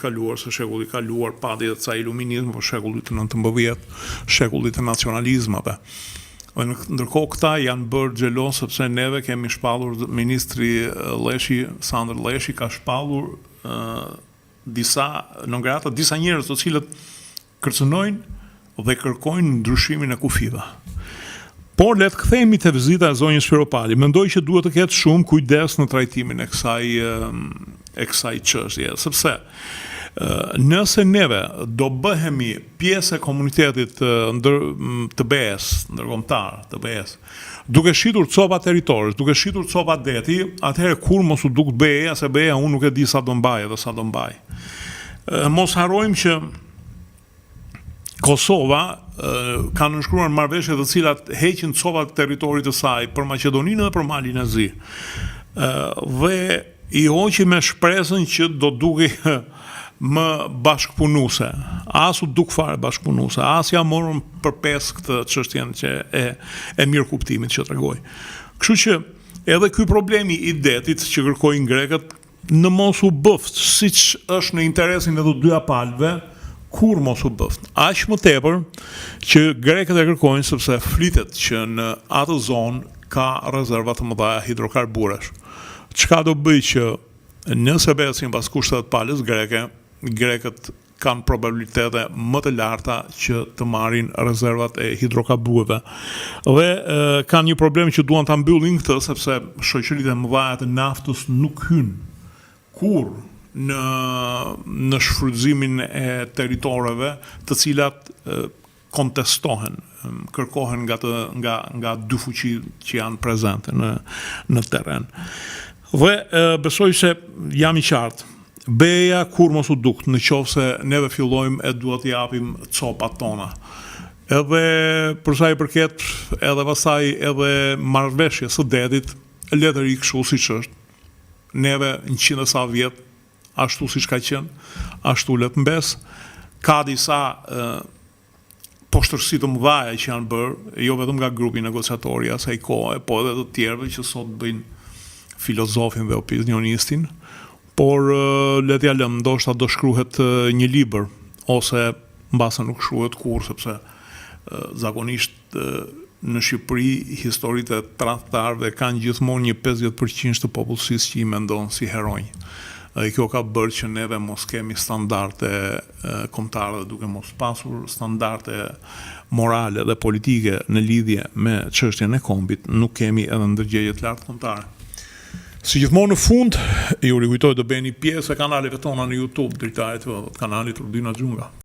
kaluar, se shekulli kaluar pati edhe ca iluminizëm, por shekulli të 19, shekulli të nacionalizmave. Ndërkohë këta janë bërë xhelos sepse neve kemi shpallur, ministri Leshi, Sandër Leshi ka shpallur disa njerëz të cilët kërcënojnë dhe kërkojnë ndryshimin e kufive. Por le të kthehemi te vizita e zonjës Firopali. Mendoj që duhet të ketë shumë kujdes në trajtimin e kësaj çështje, sepse nëse neve do bëhemi pjesë e komunitetit të BE-s, ndërkombëtar, të BE-s, duke shitur copa territorës, duke shitur copa deti, atëherë kur mos u dukt BE-ja, se BE-ja unë nuk e di sa do mbaj edhe sa do mbaj. Mos harrojmë që Kosova kanë nënshkruar marrëveshje të cilat heqin copat territorit të saj për Maqedoninë dhe për Malin e Zi. Dhe i hoqi me shpresën që do duke më bashkëpunuese. As u duk fare bashkëpunuese, as ja morën përpes këtë çështjen që e mirë kuptimit që tregoj. Kështu që edhe ky problemi i detit që kërkojnë grekët në mos u bëft, siç është në interesin e të dyja palëve, kur mos u bëft. Aq më tepër që grekët e kërkojnë sepse flitet që në atë zonë ka rezerva të mëdha hidrokarburesh. Çka do bëj që nëse besin pas kushteve të palës greke, grekët kanë probabilitete më të larta që të marrin rezervat e hidrokarbureve. Dhe kanë një problem që duan ta mbyllin këtë sepse shoqëritë e mëdha të naftës nuk hyn kur në shfrytëzimin e territoreve të cilat kontestohen, kërkohen nga dy fuqi që janë prezente në terren. Dhe besoj se jam i qartë. BE-ja kur mos u dukt, në qoftë se neve fillojmë e duhet t'i japim copat tona. Edhe për sa i përket edhe pastaj edhe marrëveshjes së detit, le të ri kështu siç është. Neve 100 sa vjet ashtu siç ka qenë, ashtu le të mbes. Ka disa poshtërsi të mëdha që janë bërë, jo vetëm nga grupi negociatori asaj kohe, po edhe të tjerëve që sot bëjnë filozofin dhe opinionistin, por le t'ja lëm, ndoshta do shkruhet një libër, ose mbase nuk shkruhet kur, sepse zakonisht në Shqipëri historitë e tradhtarëve kanë gjithmonë një 50% të popullsisë që i mendon si heronj. Dhe kjo ka bërë që neve mos kemi standarde kombëtare, duke mos pasur standarde morale dhe politike në lidhje me çështjen e kombit, nuk kemi edhe ndërgjegje të lartë kombëtare. Si gjithmonë në fund, ju rikujtoj të bëni pjesë e kanaleve tona në YouTube, dritarit të kanalit Rudina Xhunga.